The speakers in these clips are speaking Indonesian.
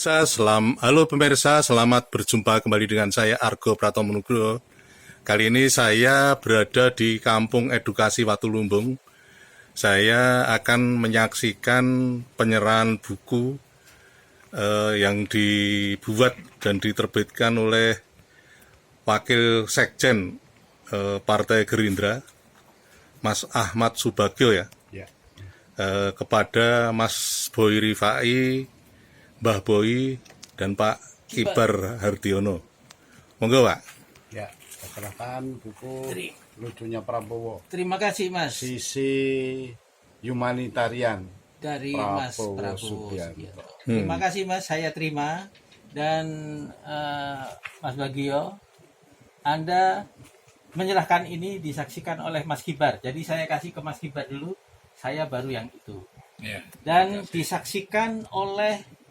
Halo pemirsa, selamat berjumpa kembali dengan saya Argo Pratomo Nugroho. Kali ini saya berada di Kampung Edukasi Watulumbung. Saya akan menyaksikan penyerahan buku yang dibuat dan diterbitkan oleh Wakil Sekjen Partai Gerindra, Mas Ahmad Subagio ya. Kepada Mas Boy Rifai, Mbah Boy, dan Pak Ibar Hardiono. Monggo, Pak. Ya, serahkan buku lucunya Prabowo. Terima kasih, Mas. Sisi humanitarian Dari Mas Prabowo Subianto. Terima kasih, Mas. Saya terima. Dan Mas Bagio, Anda menyerahkan ini disaksikan oleh Mas Kibar. Jadi saya kasih ke Mas Kibar dulu. Saya baru yang itu. Dan disaksikan oleh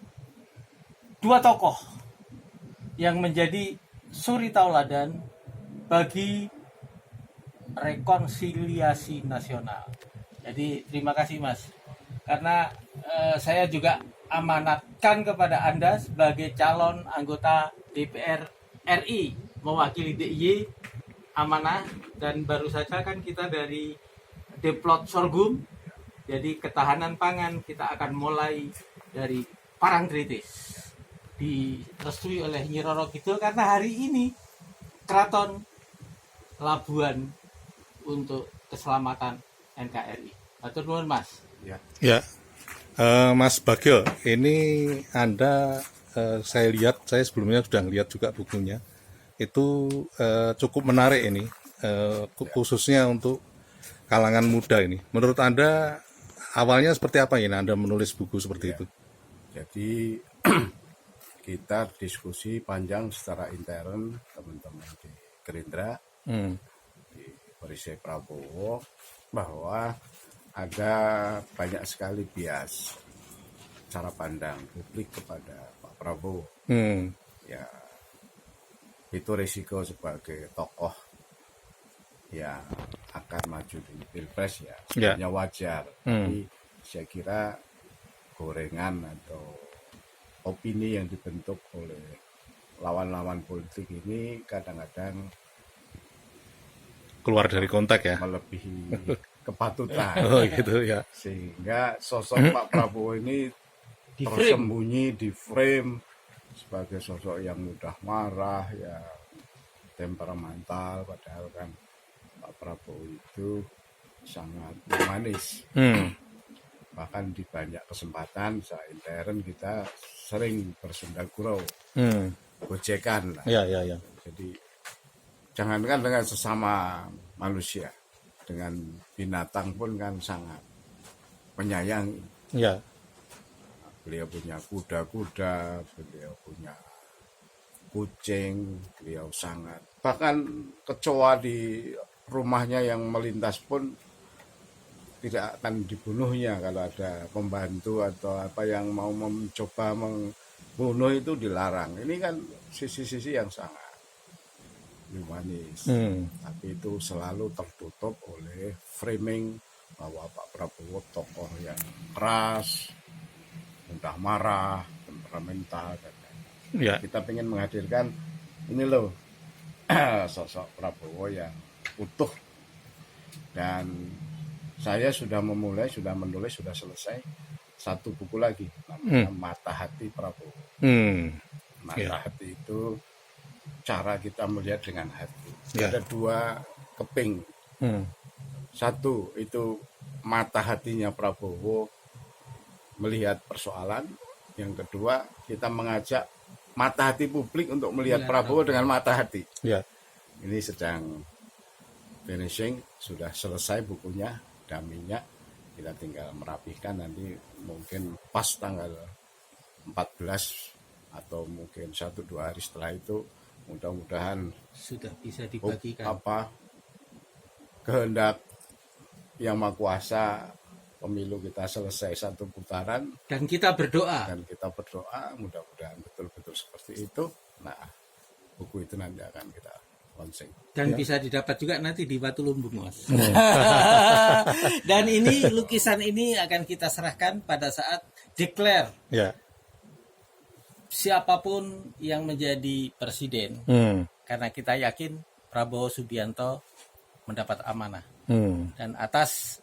dua tokoh yang menjadi suri tauladan bagi rekonsiliasi nasional. Jadi terima kasih, Mas, karena saya juga amanatkan kepada Anda sebagai calon anggota DPR RI mewakili DIY amanah, dan baru saja kan kita dari Deplot Sorghum. Jadi ketahanan pangan kita akan mulai dari Parangtritis, direstui oleh Nyi Roro Kidul, karena hari ini Keraton Labuan untuk keselamatan NKRI. Matur nuwun, Mas. Ya, Mas Bagio, ini Anda saya lihat, saya sebelumnya sudah lihat juga bukunya. Itu cukup menarik ini, khususnya untuk kalangan muda ini. Menurut Anda awalnya seperti apa ini Anda menulis buku seperti itu? Jadi kita diskusi panjang secara intern teman-teman di Gerindra, di Perisai Prabowo, bahwa ada banyak sekali bias cara pandang publik kepada Pak Prabowo. Ya, itu risiko sebagai tokoh yang akan maju di Pilpres ya sebenarnya wajar. Tapi saya kira gorengan atau opini yang dibentuk oleh lawan-lawan politik ini kadang-kadang Keluar dari konteks ya? melebihi kepatutan. Oh gitu ya. Sehingga sosok Pak Prabowo ini tersembunyi di frame sebagai sosok yang mudah marah, ya temperamental, padahal kan Pak Prabowo itu sangat manis. Bahkan di banyak kesempatan saya intern kita sering bersenda gurau, gojekan lah. Ya. Jadi jangankan dengan sesama manusia, dengan binatang pun kan sangat menyayangi. Ya. Beliau punya kuda-kuda, beliau punya kucing, beliau sangat. Bahkan kecoa di rumahnya yang melintas pun tidak akan dibunuhnya kalau ada pembantu atau apa yang mau mencoba membunuh, itu dilarang. Ini kan sisi-sisi yang sangat humanis. Tapi itu selalu tertutup oleh framing bahwa Pak Prabowo tokoh yang keras, mudah marah, temperamental, dan lain-lain. Kita ingin menghadirkan ini loh sosok Prabowo yang utuh. Dan saya sudah menulis, sudah selesai satu buku lagi namanya Mata Hati Prabowo. Mata hati itu cara kita melihat dengan hati. Ada dua keping. Satu itu mata hatinya Prabowo melihat persoalan. Yang kedua, kita mengajak mata hati publik untuk melihat Prabowo dengan mata hati. Ini sedang finishing, sudah selesai bukunya, daminya. Kita tinggal merapihkan, nanti mungkin pas tanggal 14 atau mungkin 1-2 hari setelah itu mudah-mudahan sudah bisa dibagikan. Kehendak yang Maha Kuasa, pemilu kita selesai satu putaran, dan kita berdoa mudah-mudahan betul-betul seperti itu. Nah, buku itu nanti akan kita launching. Dan bisa didapat juga nanti di Watulumbung, Mas. Dan ini lukisan ini akan kita serahkan pada saat declare siapapun yang menjadi presiden, karena kita yakin Prabowo Subianto mendapat amanah dan atas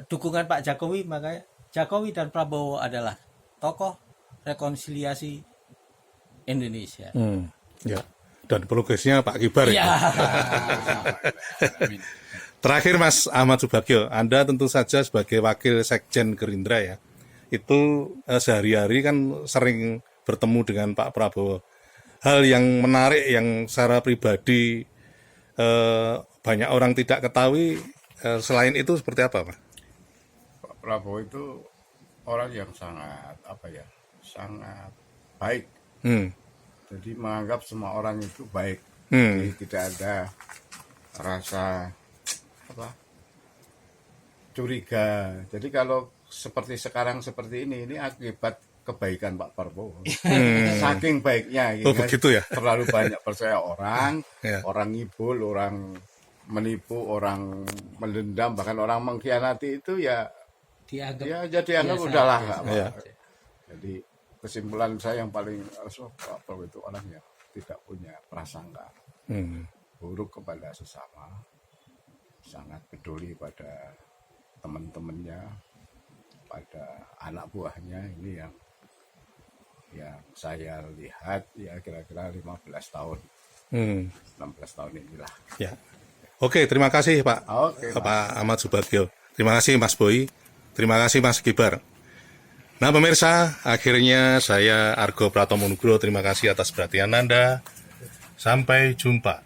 dukungan Pak Jokowi, maka Jokowi dan Prabowo adalah tokoh rekonsiliasi Indonesia. Ya. Dan progresnya Pak Kibar ya. Terakhir Mas Ahmad Subagio, Anda tentu saja sebagai wakil Sekjen Gerindra ya, itu sehari-hari kan sering bertemu dengan Pak Prabowo. Hal yang menarik yang secara pribadi banyak orang tidak ketahui, selain itu seperti apa Pak? Pak Prabowo itu orang yang sangat sangat baik. Jadi menganggap semua orang itu baik. Jadi tidak ada rasa curiga. Jadi kalau seperti sekarang seperti ini akibat kebaikan Pak Prabowo. Saking baiknya gitu, begitu ya. Terlalu banyak percaya orang, Ya. orang ngibul, orang menipu, orang mendendam, bahkan orang mengkhianati itu ya jadi anggap udahlah nggak apa-apa. Ya. Jadi kesimpulan saya yang paling Pak Prabowo itu orang yang tidak punya prasangka buruk kepada sesama, sangat peduli pada teman-temannya, pada anak buahnya. Ini yang saya lihat ya kira-kira 15 tahun, 16 tahun inilah. Ya. Oke, terima kasih Pak. Oke, Pak Ahmad Subagio. Terima kasih Mas Boy. Terima kasih Mas Kibar. Nah pemirsa, akhirnya saya Argo Pratomo Nugroho, terima kasih atas perhatian Anda. Sampai jumpa.